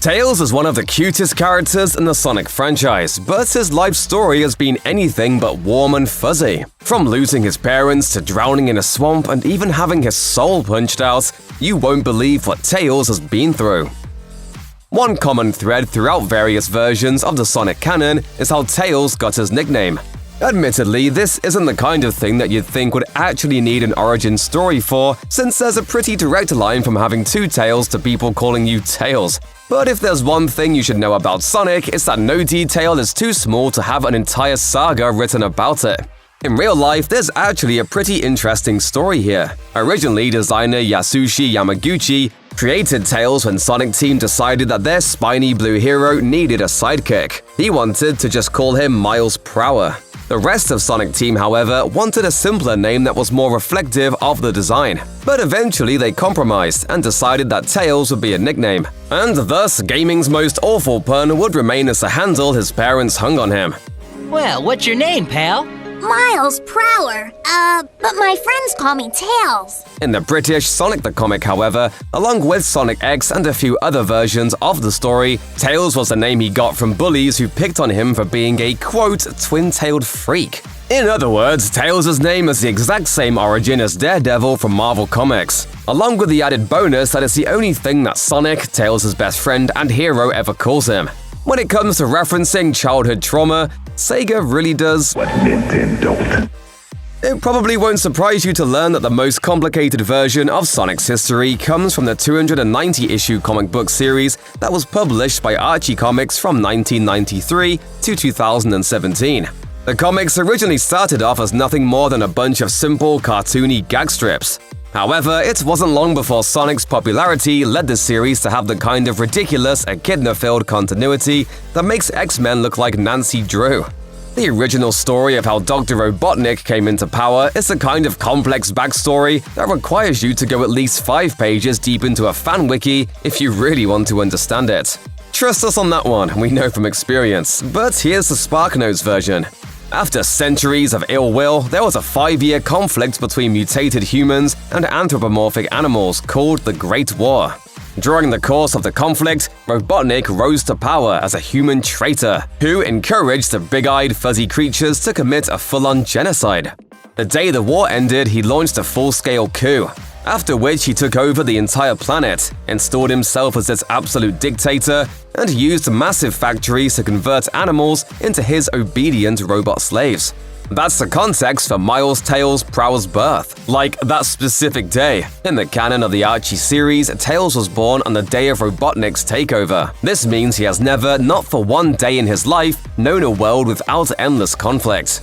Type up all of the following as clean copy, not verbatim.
Tails is one of the cutest characters in the Sonic franchise, but his life story has been anything but warm and fuzzy. From losing his parents to drowning in a swamp and even having his soul punched out, you won't believe what Tails has been through. One common thread throughout various versions of the Sonic canon is how Tails got his nickname. Admittedly, this isn't the kind of thing that you'd think would actually need an origin story for, since there's a pretty direct line from having two tails to people calling you Tails. But if there's one thing you should know about Sonic, it's that no detail is too small to have an entire saga written about it. In real life, there's actually a pretty interesting story here. Originally, designer Yasushi Yamaguchi created Tails when Sonic Team decided that their spiny blue hero needed a sidekick. He wanted to just call him Miles Prower. The rest of Sonic Team, however, wanted a simpler name that was more reflective of the design. But eventually they compromised and decided that Tails would be a nickname. And thus, gaming's most awful pun would remain as a handle his parents hung on him. Well, what's your name, pal? Miles Prower. But my friends call me Tails. In the British Sonic the Comic, however, along with Sonic X and a few other versions of the story, Tails was the name he got from bullies who picked on him for being a, quote, twin-tailed freak. In other words, Tails' name has the exact same origin as Daredevil from Marvel Comics, along with the added bonus that it's the only thing that Sonic, Tails' best friend and hero, ever calls him. When it comes to referencing childhood trauma, Sega really does what Nintendo don't. It probably won't surprise you to learn that the most complicated version of Sonic's history comes from the 290-issue comic book series that was published by Archie Comics from 1993 to 2017. The comics originally started off as nothing more than a bunch of simple, cartoony gag strips. However, it wasn't long before Sonic's popularity led the series to have the kind of ridiculous, echidna-filled continuity that makes X-Men look like Nancy Drew. The original story of how Dr. Robotnik came into power is the kind of complex backstory that requires you to go at least 5 pages deep into a fan wiki if you really want to understand it. Trust us on that one, we know from experience, but here's the SparkNotes version. After centuries of ill will, there was a 5-year conflict between mutated humans and anthropomorphic animals called the Great War. During the course of the conflict, Robotnik rose to power as a human traitor who encouraged the big-eyed, fuzzy creatures to commit a full-on genocide. The day the war ended, he launched a full-scale coup, after which he took over the entire planet, installed himself as its absolute dictator, and used massive factories to convert animals into his obedient robot slaves. That's the context for Miles Tails Prower's birth, like that specific day. In the canon of the Archie series, Tails was born on the day of Robotnik's takeover. This means he has never, not for one day in his life, known a world without endless conflict.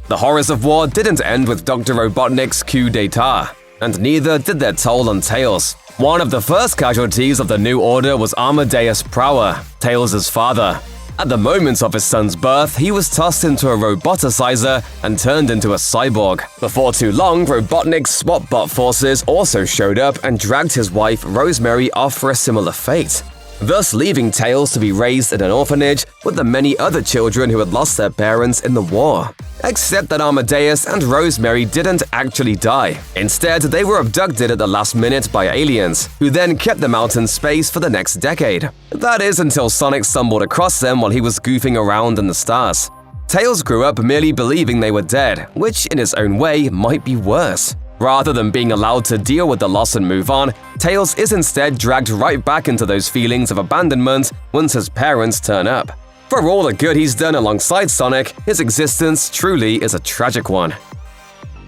The horrors of war didn't end with Dr. Robotnik's coup d'etat, and neither did their toll on Tails. One of the first casualties of the New Order was Amadeus Prower, Tails' father. At the moment of his son's birth, he was tossed into a roboticizer and turned into a cyborg. Before too long, Robotnik's SWATbot forces also showed up and dragged his wife Rosemary off for a similar fate, thus leaving Tails to be raised in an orphanage with the many other children who had lost their parents in the war. Except that Amadeus and Rosemary didn't actually die. Instead, they were abducted at the last minute by aliens, who then kept them out in space for the next decade. That is until Sonic stumbled across them while he was goofing around in the stars. Tails grew up merely believing they were dead, which in its own way might be worse. Rather than being allowed to deal with the loss and move on, Tails is instead dragged right back into those feelings of abandonment once his parents turn up. For all the good he's done alongside Sonic, his existence truly is a tragic one.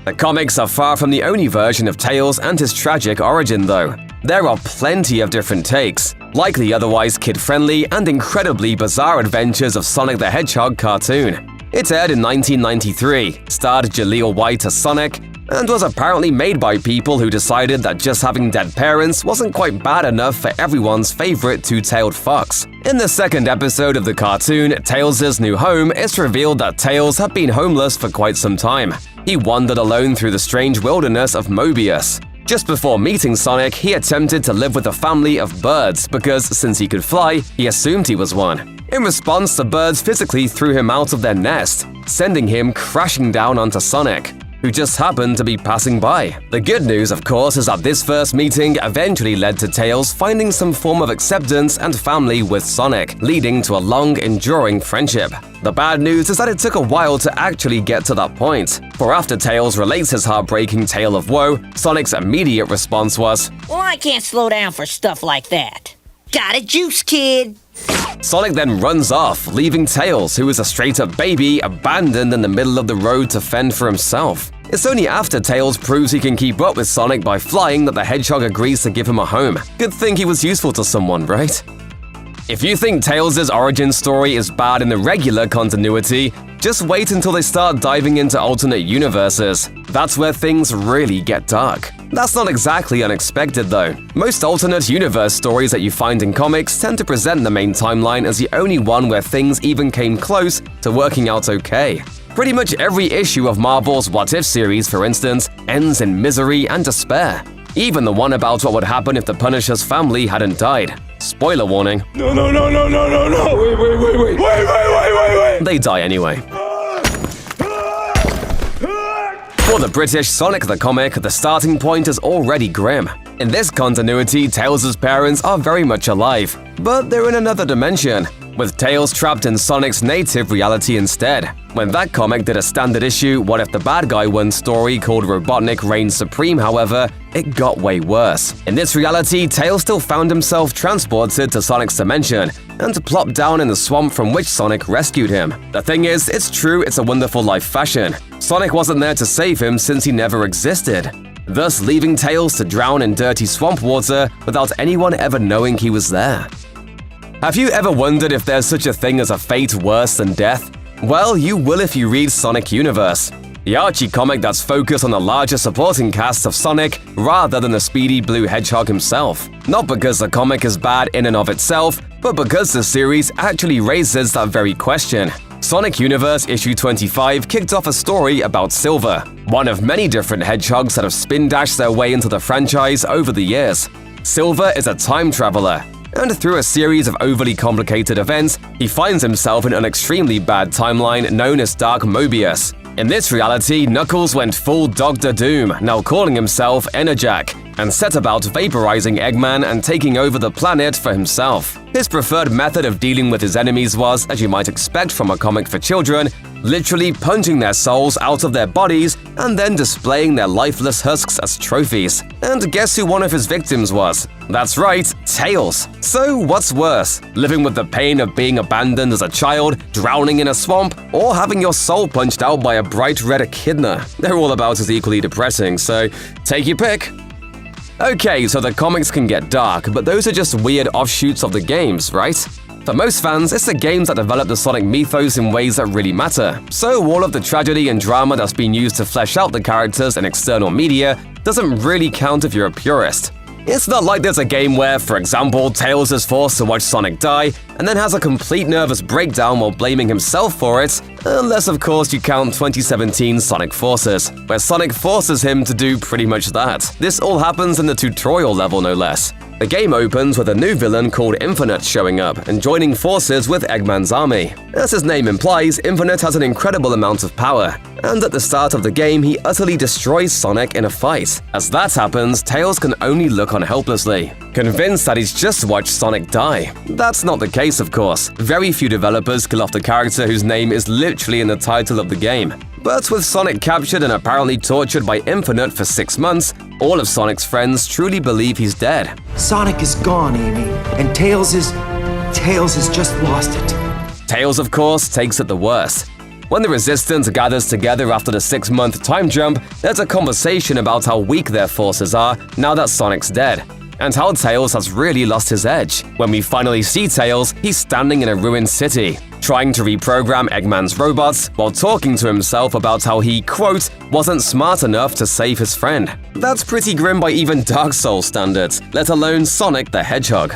The comics are far from the only version of Tails and his tragic origin, though. There are plenty of different takes, like the otherwise kid-friendly and incredibly bizarre adventures of Sonic the Hedgehog cartoon. It aired in 1993, starred Jaleel White as Sonic, and was apparently made by people who decided that just having dead parents wasn't quite bad enough for everyone's favorite two-tailed fox. In the second episode of the cartoon, Tails' New Home, it's revealed that Tails had been homeless for quite some time. He wandered alone through the strange wilderness of Mobius. Just before meeting Sonic, he attempted to live with a family of birds because, since he could fly, he assumed he was one. In response, the birds physically threw him out of their nest, sending him crashing down onto Sonic. who just happened to be passing by. The good news, of course, is that this first meeting eventually led to Tails finding some form of acceptance and family with Sonic, leading to a long, enduring friendship. The bad news is that it took a while to actually get to that point, for after Tails relates his heartbreaking tale of woe, Sonic's immediate response was, Well, I can't slow down for stuff like that. Got it, juice, kid. Sonic then runs off, leaving Tails, who is a straight-up baby, abandoned in the middle of the road to fend for himself. It's only after Tails proves he can keep up with Sonic by flying that the Hedgehog agrees to give him a home. Good thing he was useful to someone, right? If you think Tails' origin story is bad in the regular continuity, just wait until they start diving into alternate universes. That's where things really get dark. That's not exactly unexpected, though. Most alternate universe stories that you find in comics tend to present the main timeline as the only one where things even came close to working out okay. Pretty much every issue of Marvel's What If series, for instance, ends in misery and despair. Even the one about what would happen if the Punisher's family hadn't died. Spoiler warning. No. Wait. They die anyway. For the British Sonic the Comic, the starting point is already grim. In this continuity, Tails' parents are very much alive, but they're in another dimension, with Tails trapped in Sonic's native reality instead. When that comic did a standard issue What If the Bad Guy Won story called Robotnik Reigns Supreme, however, it got way worse. In this reality, Tails still found himself transported to Sonic's dimension and plopped down in the swamp from which Sonic rescued him. The thing is, it's true It's a Wonderful Life fashion. Sonic wasn't there to save him since he never existed, thus leaving Tails to drown in dirty swamp water without anyone ever knowing he was there. Have you ever wondered if there's such a thing as a fate worse than death? Well, you will if you read Sonic Universe, the Archie comic that's focused on the larger supporting cast of Sonic rather than the speedy blue hedgehog himself. Not because the comic is bad in and of itself, but because the series actually raises that very question. Sonic Universe issue 25 kicked off a story about Silver, one of many different hedgehogs that have spin-dashed their way into the franchise over the years. Silver is a time traveler, and through a series of overly complicated events, he finds himself in an extremely bad timeline known as Dark Mobius. In this reality, Knuckles went full Dr. Doom, now calling himself Enerjak, and set about vaporizing Eggman and taking over the planet for himself. His preferred method of dealing with his enemies was, as you might expect from a comic for children, literally punching their souls out of their bodies and then displaying their lifeless husks as trophies. And guess who one of his victims was? That's right, Tails. So what's worse, living with the pain of being abandoned as a child, drowning in a swamp, or having your soul punched out by a bright red echidna? They're all about as equally depressing, so take your pick. Okay, so the comics can get dark, but those are just weird offshoots of the games, right? For most fans, it's the games that develop the Sonic mythos in ways that really matter. So all of the tragedy and drama that's been used to flesh out the characters in external media doesn't really count if you're a purist. It's not like there's a game where, for example, Tails is forced to watch Sonic die and then has a complete nervous breakdown while blaming himself for it, unless of course you count 2017's Sonic Forces, where Sonic forces him to do pretty much that. This all happens in the tutorial level, no less. The game opens with a new villain called Infinite showing up and joining forces with Eggman's army. As his name implies, Infinite has an incredible amount of power, and at the start of the game he utterly destroys Sonic in a fight. As that happens, Tails can only look on helplessly, convinced that he's just watched Sonic die. That's not the case, of course. Very few developers kill off the character whose name is literally in the title of the game. But with Sonic captured and apparently tortured by Infinite for 6 months, all of Sonic's friends truly believe he's dead. Sonic is gone, Amy, and Tails has just lost it. Tails, of course, takes it the worst. When the Resistance gathers together after the 6-month time jump, there's a conversation about how weak their forces are now that Sonic's dead, and how Tails has really lost his edge. When we finally see Tails, he's standing in a ruined city, trying to reprogram Eggman's robots while talking to himself about how he, quote, wasn't smart enough to save his friend. That's pretty grim by even Dark Souls standards, let alone Sonic the Hedgehog.